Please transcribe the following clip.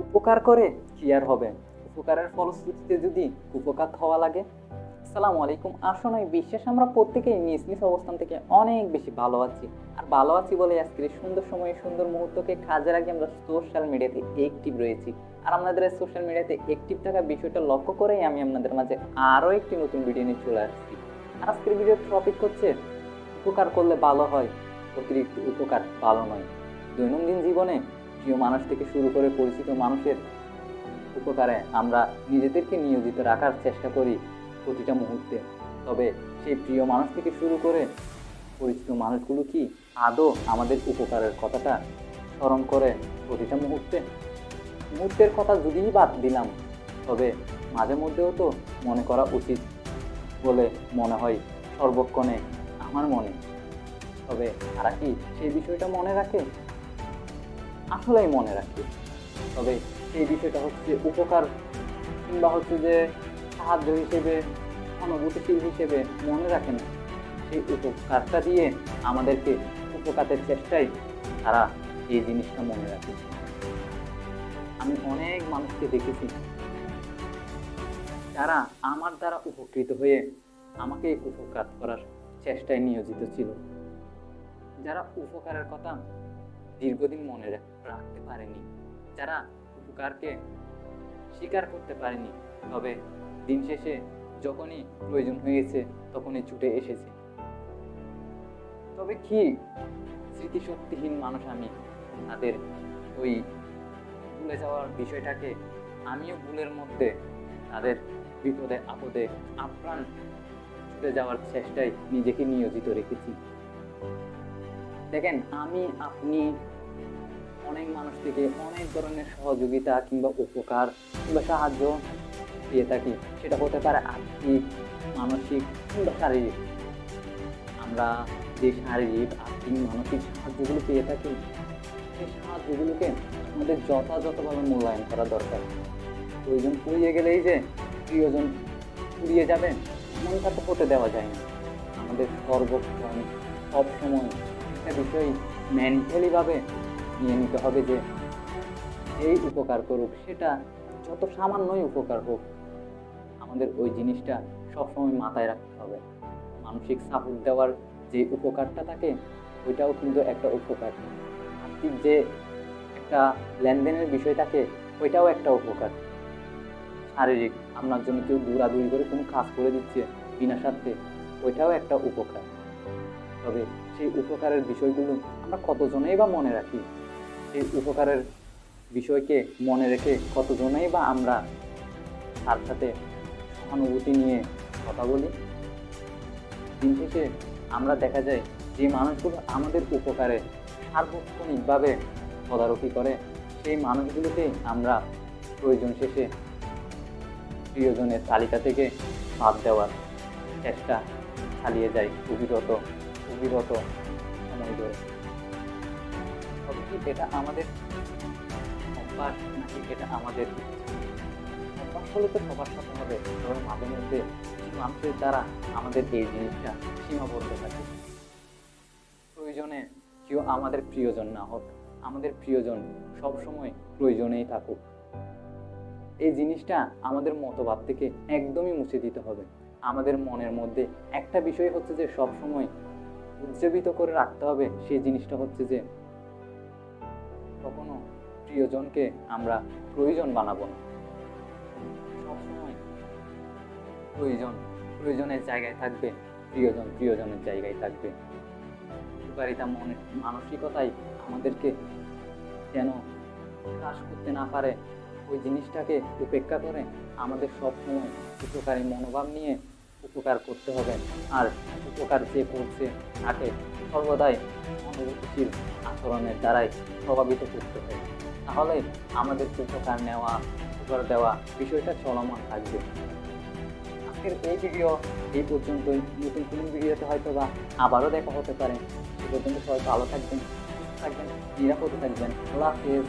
উপকার করে কি আর হবে, উপকারের ফলশ্রুতিতে যদি উপকার হওয়া লাগে। আসসালামু আলাইকুম। আসলে বিশ্বাস আমরা প্রত্যেকেই নিজ নিজ অবস্থান থেকে অনেক বেশি ভালো আছি, আর ভালো আছি বলে আজকের এই সুন্দর সময়ে সুন্দর মুহূর্তকে কাজে লাগিয়ে আমরা সোশ্যাল মিডিয়াতে অ্যাক্টিভ রয়েছি। আর আমাদের সোশ্যাল মিডিয়াতে অ্যাক্টিভ থাকা বিষয়টা লক্ষ্য করেই আমি আপনাদের মাঝে আরও একটি নতুন ভিডিও নিয়ে চলে আসছি। আর আজকের ভিডিওর টপিক হচ্ছে উপকার করলে ভালো হয়, অতিরিক্ত উপকার ভালো নয়। দৈনন্দিন জীবনে প্রিয় মানুষ থেকে শুরু করে পরিচিত মানুষের উপকারে আমরা নিজেদেরকে নিয়োজিত রাখার চেষ্টা করি প্রতিটা মুহূর্তে। তবে সেই প্রিয় মানুষ থেকে শুরু করে পরিচিত মানুষগুলো কি আদৌ আমাদের উপকারের কথাটা স্মরণ করে প্রতিটা মুহূর্তের কথা যদিই বাদ দিলাম, তবে মাঝে মধ্যেও তো মনে করা উচিত বলে মনে হয় সর্বক্ষণে আমার মনে। তবে তারা কি সেই বিষয়টা মনে রাখে? আসলেই মনে রাখে, তবে সেই বিষয়টা হচ্ছে উপকার কিংবা হচ্ছে যে সাহায্য হিসেবে, অনুভূতিশীল হিসেবে মনে রাখে না। সেই উপকারটা দিয়ে আমাদেরকে উপকারের চেষ্টায় তারা এই জিনিসটা মনে রাখে। আমি অনেক মানুষকে দেখেছি যারা আমার দ্বারা উপকৃত হয়ে আমাকে উপকার করার চেষ্টায় নিয়োজিত ছিল, যারা উপকারের কথা দীর্ঘদিন মনে রাখতে পারেনি, যারা উপকারকে স্বীকার করতে পারেনি, তবে দিন শেষে যখনই প্রয়োজন হয়েছে তখনই ছুটে এসেছে। তবে কি স্মৃতিশক্তিহীন মানুষ আমি, তাদের ওই ভুলে যাওয়ার বিষয়টাকে আমিও ভুলের মধ্যে তাদের বিপদে আপদে আপ্রাণ ছুটে যাওয়ার চেষ্টায় নিজেকে নিয়োজিত রেখেছি। দেখেন, আমি আপনি অনেক মানুষ থেকে অনেক ধরনের সহযোগিতা কিংবা উপকার কিংবা সাহায্য পেয়ে থাকি। সেটা হতে পারে আর্থিক, মানসিক কিংবা শারীরিক। আমরা যে শারীরিক, আর্থিক, মানসিক সাহায্যগুলো পেয়ে থাকি, সেই সাহায্যগুলোকে আমাদের যথাযথভাবে মূল্যায়ন করা দরকার। প্রয়োজন ফুরিয়ে গেলেই যে প্রিয়জন ফুরিয়ে যাবে এমনটা তো হতে দেওয়া যায় না। আমাদের সর্বক্ষণ সবসময় একটা বিষয় মেন্টালিভাবে নিয়ে নিতে হবে যে এই উপকার করুক, সেটা যত সামান্যই উপকার হোক, আমাদের ওই জিনিসটা সবসময় মাথায় রাখতে হবে। মানসিক সাপোর্ট দেওয়ার যে উপকারটা থাকে ওইটাও কিন্তু একটা উপকার। আর্থিক যে একটা লেনদেনের বিষয় থাকে ওইটাও একটা উপকার। শারীরিক, আপনার জন্য কেউ দৌড়াদৌড়ি করে কোনো কাজ করে দিচ্ছে বিনা স্বার্থে, ওইটাও একটা উপকার। তবে সেই উপকারের বিষয়গুলো আমরা কতজনেই বা মনে রাখি? সেই উপকারের বিষয়কে মনে রেখে কতজনেই বা আমরা তার সাথে সহানুভূতি নিয়ে কথা বলি? দিন শেষে আমরা দেখা যায় যে মানুষগুলো আমাদের উপকারে সার্বক্ষণিকভাবে তদারকি করে, সেই মানুষগুলোকে আমরা প্রয়োজন শেষে প্রিয়জনের তালিকা থেকে বাদ দেওয়ার চেষ্টা চালিয়ে যাই অবিরত সময় ধরে। তবে কি এটা আমাদের অভ্যাস নাকি এটা আমাদের অভ্যাস? হলে তো সবার সাথে হবে, তবে মাঝে মধ্যে মানুষের দ্বারা আমাদের এই জিনিসটা সীমাবদ্ধ থাকে। প্রয়োজনে কেউ আমাদের প্রিয়জন না হোক, আমাদের প্রিয়জন সবসময় প্রয়োজনেই থাকুক, এই জিনিসটা আমাদের মতবাদ থেকে একদমই মুছে দিতে হবে। আমাদের মনের মধ্যে একটা বিষয় হচ্ছে যে সবসময় উজ্জীবিত করে রাখতে হবে, সেই জিনিসটা হচ্ছে যে কখনো প্রিয়জনকে আমরা প্রয়োজন বানাবো না। সবসময় প্রয়োজনের জায়গায় থাকবে, প্রিয়জন প্রিয়জনের জায়গায় থাকবে। উপকারিতা মানসিকতাই আমাদেরকে যেন হ্রাস করতে না পারে, ওই জিনিসটাকে উপেক্ষা করে আমাদের সবসময় উপকারী মনোভাব নিয়ে উপকার করতে হবে। আর উপকার যে করছে তাকে সর্বদাই অনুভূতিশীল আচরণের দ্বারাই প্রভাবিত করতে হবে, তাহলে আমাদের উপকার নেওয়া, উপকার দেওয়া বিষয়টা চলমান থাকবে। আজকের এই ভিডিও এই পর্যন্তই। নতুন কোনো ভিডিওতে হয়তো বা আবারও দেখা হতে পারে। সে পর্যন্ত সবাই ভালো থাকবেন, নিরাপদে থাকবেন। আল্লাহ হাফেজ।